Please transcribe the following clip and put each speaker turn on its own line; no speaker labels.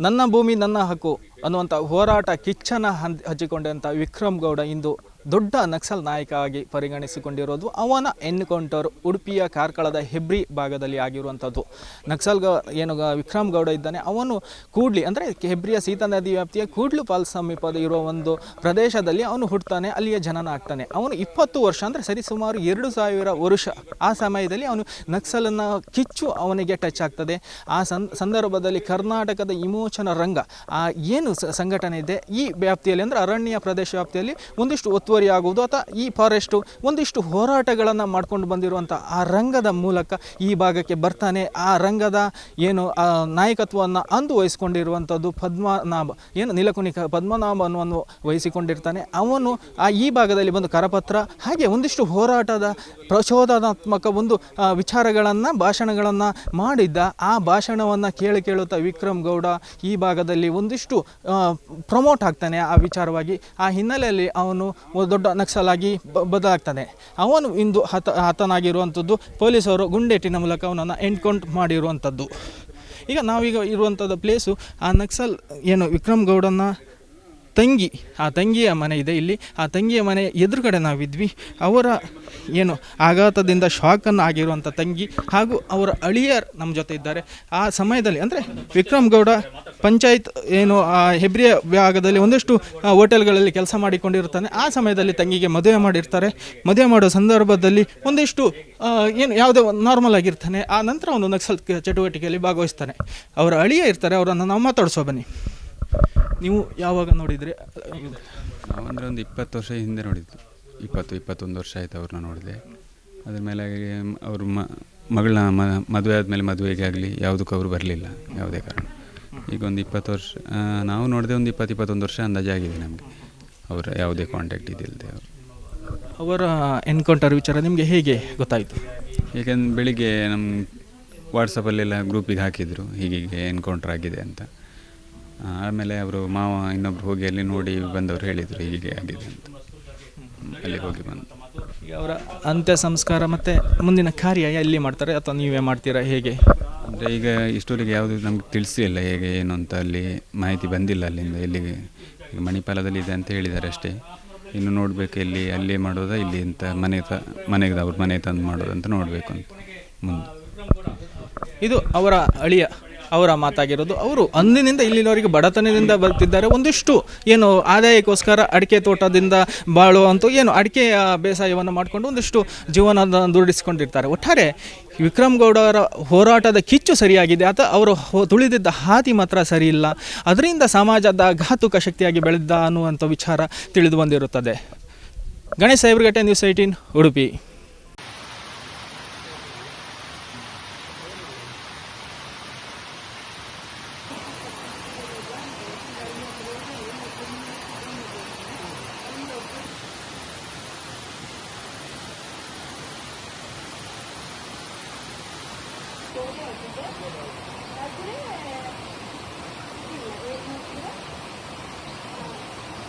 ನನ್ನ ಭೂಮಿ ನನ್ನ ಹಕ್ಕು ಅನ್ನುವಂಥ ಹೋರಾಟ ಕಿಚ್ಚನ ಹಚ್ಚಿಕೊಂಡಂಥ ವಿಕ್ರಮ್ ಗೌಡ ಇಂದು ದೊಡ್ಡ ನಕ್ಸಲ್ ನಾಯಕ ಆಗಿ ಪರಿಗಣಿಸಿಕೊಂಡಿರೋದು. ಅವನ ಎನ್ಕೌಂಟರ್ ಉಡುಪಿಯ ಕಾರ್ಕಳದ ಹೆಬ್ರಿ ಭಾಗದಲ್ಲಿ ಆಗಿರುವಂಥದ್ದು. ಏನು ವಿಕ್ರಮ್ ಗೌಡ ಇದ್ದಾನೆ, ಅವನು ಕೂಡ್ಲಿ ಅಂದರೆ ಹೆಬ್ರಿಯ ಸೀತಾ ನದಿ ವ್ಯಾಪ್ತಿಯ ಕೂಡ್ಲು ಫಾಲ್ಸ್ ಸಮೀಪದ ಇರುವ ಒಂದು ಪ್ರದೇಶದಲ್ಲಿ ಅವನು ಹುಟ್ಟುತ್ತಾನೆ, ಅಲ್ಲಿಯ ಜನನ ಆಗ್ತಾನೆ. ಅವನು 20 ವರ್ಷ ಅಂದರೆ ಸರಿಸುಮಾರು 2000 ವರ್ಷ ಆ ಸಮಯದಲ್ಲಿ ಅವನು ನಕ್ಸಲನ್ನು ಕಿಚ್ಚು ಅವನಿಗೆ ಟಚ್ ಆಗ್ತದೆ. ಆ ಸಂದರ್ಭದಲ್ಲಿ ಕರ್ನಾಟಕದ ವಿಮೋಚನಾ ರಂಗ ಏನು ಸಂಘಟನೆ ಇದೆ ಈ ವ್ಯಾಪ್ತಿಯಲ್ಲಿ ಅಂದರೆ ಅರಣ್ಯ ಪ್ರದೇಶ ವ್ಯಾಪ್ತಿಯಲ್ಲಿ ಒಂದಿಷ್ಟು ಒತ್ತುವರಿ ಆಗುವುದು ಅಥವಾ ಈ ಫಾರೆಸ್ಟು ಒಂದಿಷ್ಟು ಹೋರಾಟಗಳನ್ನು ಮಾಡ್ಕೊಂಡು ಬಂದಿರುವಂಥ ಆ ರಂಗದ ಮೂಲಕ ಈ ಭಾಗಕ್ಕೆ ಬರ್ತಾನೆ. ಆ ರಂಗದ ಏನು ನಾಯಕತ್ವವನ್ನು ಅಂದು ವಹಿಸಿಕೊಂಡಿರುವಂಥದ್ದು ಪದ್ಮನಾಭ, ಏನು ನೀಲಕುಣಿ ಪದ್ಮನಾಭ ಅನ್ನುವನ್ನು ವಹಿಸಿಕೊಂಡಿರ್ತಾನೆ. ಅವನು ಈ ಭಾಗದಲ್ಲಿ ಬಂದು ಕರಪತ್ರ ಹಾಗೆ ಒಂದಿಷ್ಟು ಹೋರಾಟದ ಪ್ರಚೋದನಾತ್ಮಕ ಒಂದು ವಿಚಾರಗಳನ್ನು ಭಾಷಣಗಳನ್ನು ಮಾಡಿದ್ದ. ಆ ಭಾಷಣವನ್ನು ಕೇಳುತ್ತಾ ವಿಕ್ರಮ್ ಗೌಡ ಈ ಭಾಗದಲ್ಲಿ ಒಂದಿಷ್ಟು ಪ್ರಮೋಟ್ ಆಗ್ತಾನೆ ಆ ವಿಚಾರವಾಗಿ. ಆ ಹಿನ್ನೆಲೆಯಲ್ಲಿ ಅವನು ದೊಡ್ಡ ನಕ್ಸಲಾಗಿ ಬದಲಾಗ್ತಾನೆ. ಅವನು ಇಂದು ಹತನಾಗಿರುವಂಥದ್ದು ಪೊಲೀಸರು ಗುಂಡೇಟಿನ ಮೂಲಕ ಅವನನ್ನು ಎನ್ಕೌಂಟರ್ ಮಾಡಿರುವಂಥದ್ದು. ಈಗ ನಾವೀಗ ಇರುವಂಥದ್ದು ಪ್ಲೇಸು ಆ ನಕ್ಸಲ್ ಏನು ವಿಕ್ರಮ್ ಗೌಡನ ತಂಗಿಯ ಮನೆ ಇದೆ ಇಲ್ಲಿ. ಆ ತಂಗಿಯ ಮನೆ ಎದುರುಗಡೆ ನಾವಿದ್ವಿ. ಅವರ ಏನು ಆಘಾತದಿಂದ ಶಾಕನ್ನು ಆಗಿರುವಂಥ ತಂಗಿ ಹಾಗೂ ಅವರ ಅಳಿಯರ್ ನಮ್ಮ ಜೊತೆ ಇದ್ದಾರೆ. ಆ ಸಮಯದಲ್ಲಿ ಅಂದರೆ ವಿಕ್ರಮ್ ಗೌಡ ಪಂಚಾಯತ್ ಏನು ಹೆಬ್ರಿಯ ಭಾಗದಲ್ಲಿ ಒಂದಷ್ಟು ಹೋಟೆಲ್ಗಳಲ್ಲಿ ಕೆಲಸ ಮಾಡಿಕೊಂಡಿರ್ತಾನೆ. ಆ ಸಮಯದಲ್ಲಿ ತಂಗಿಗೆ ಮದುವೆ ಮಾಡಿರ್ತಾರೆ. ಮದುವೆ ಮಾಡೋ ಸಂದರ್ಭದಲ್ಲಿ ಒಂದಿಷ್ಟು ಏನು ಯಾವುದೇ ನಾರ್ಮಲ್ ಆಗಿರ್ತಾನೆ. ಆ ನಂತರ ಅವನು ನಕ್ಸಲ್ ಚಟುವಟಿಕೆಯಲ್ಲಿ ಭಾಗವಹಿಸ್ತಾನೆ. ಅವರ ಅಳಿಯ ಇರ್ತಾರೆ, ಅವರನ್ನು ನಾವು ಮಾತಾಡಿಸೋ ಬನ್ನಿ. ನೀವು ಯಾವಾಗ ನೋಡಿದರೆ?
ನಾವಂದರೆ ಒಂದು 20 ವರ್ಷ ಹಿಂದೆ ನೋಡಿದ್ದು. 21 ವರ್ಷ ಆಯಿತು ಅವ್ರನ್ನ ನೋಡಿದೆ. ಅದ್ರ ಮೇಲೆ ಅವರು ಮಗಳನ್ನ ಮದುವೆ ಆದಮೇಲೆ ಮದುವೆಗೆ ಆಗಲಿ ಯಾವುದಕ್ಕೂ ಅವರು ಬರಲಿಲ್ಲ ಯಾವುದೇ ಕಾರಣ. ಈಗ ಒಂದು 20 ವರ್ಷ ನಾವು ನೋಡಿದೆ, ಒಂದು 20-21 ವರ್ಷ ಅಂದಾಜಾಗಿದೆ ನಮಗೆ ಅವರ ಯಾವುದೇ ಕಾಂಟ್ಯಾಕ್ಟ್ ಇದಿಲ್ಲದೆ.
ಅವರ ಎನ್ಕೌಂಟರ್ ವಿಚಾರ ನಿಮಗೆ ಹೇಗೆ ಗೊತ್ತಾಯಿತು?
ಏಕೆಂದ್ರೆ ಬೆಳಿಗ್ಗೆ ನಮ್ಮ ವಾಟ್ಸಪ್ಪಲ್ಲೆಲ್ಲ ಗ್ರೂಪಿಗೆ ಹಾಕಿದರು ಹೀಗೆ ಎನ್ಕೌಂಟರ್ ಆಗಿದೆ ಅಂತ. ಆಮೇಲೆ ಅವರು ಮಾವ ಇನ್ನೊಬ್ರು ಹೋಗಿ ಅಲ್ಲಿ ನೋಡಿ ಬಂದವರು ಹೇಳಿದರು ಹೀಗೆ ಆಗಿದೆ ಅಂತ. ಅಲ್ಲಿ ಹೋಗಿ ಬಂದು
ಈಗ ಅವರ ಅಂತ್ಯ ಸಂಸ್ಕಾರ ಮತ್ತು ಮುಂದಿನ ಕಾರ್ಯ ಎಲ್ಲಿ ಮಾಡ್ತಾರೆ ಅಥವಾ ನೀವೇ ಮಾಡ್ತೀರಾ ಹೇಗೆ?
ಅಂದರೆ ಈಗ ಇಷ್ಟವರೆಗೆ ಯಾವುದು ನಮ್ಗೆ ತಿಳಿಸಿಲ್ಲ ಹೇಗೆ ಏನು ಅಂತ, ಅಲ್ಲಿ ಮಾಹಿತಿ ಬಂದಿಲ್ಲ ಅಲ್ಲಿಂದ. ಎಲ್ಲಿಗೆ ಈಗ ಮಣಿಪಾಲದಲ್ಲಿ ಇದೆ ಅಂತ ಹೇಳಿದ್ದಾರೆ ಅಷ್ಟೇ. ಇನ್ನು ನೋಡಬೇಕು ಎಲ್ಲಿ ಅಲ್ಲೇ ಮಾಡೋದಾ ಇಲ್ಲಿ ಅಂತ ಮನೆಗೆ ಅವ್ರ ಮನೆ ತಂದು ಮಾಡೋದಂತ ನೋಡಬೇಕು ಅಂತ ಮುಂದೆ.
ಇದು ಅವರ ಅಳಿಯ ಅವರ ಮಾತಾಗಿರೋದು. ಅವರು ಅಂದಿನಿಂದ ಇಲ್ಲಿನವರೆಗೆ ಬಡತನದಿಂದ ಬರ್ತಿದ್ದಾರೆ. ಒಂದಿಷ್ಟು ಏನು ಆದಾಯಕ್ಕೋಸ್ಕರ ಅಡಿಕೆ ತೋಟದಿಂದ ಬಾಳುವಂಥ ಏನು ಅಡಿಕೆಯ ಬೇಸಾಯವನ್ನು ಮಾಡಿಕೊಂಡು ಒಂದಿಷ್ಟು ಜೀವನ ದುಡಿಸ್ಕೊಂಡಿರ್ತಾರೆ. ಒಟ್ಟಾರೆ ವಿಕ್ರಮ್ ಗೌಡ ಅವರ ಹೋರಾಟದ ಕಿಚ್ಚು ಸರಿಯಾಗಿದೆ, ಅಥವಾ ಅವರು ತುಳಿದಿದ್ದ ಹಾದಿ ಮಾತ್ರ ಸರಿ ಇಲ್ಲ. ಅದರಿಂದ ಸಮಾಜದ ಘಾತುಕ ಶಕ್ತಿಯಾಗಿ ಬೆಳೆದ ಅನ್ನುವಂಥ ವಿಚಾರ ತಿಳಿದು ಬಂದಿರುತ್ತದೆ. ಗಣೇಶ್ ಸಾಹೇಬ್ರಗಟ್ಟೆ, ನ್ಯೂಸ್ 18 ಉಡುಪಿ.
Gracias.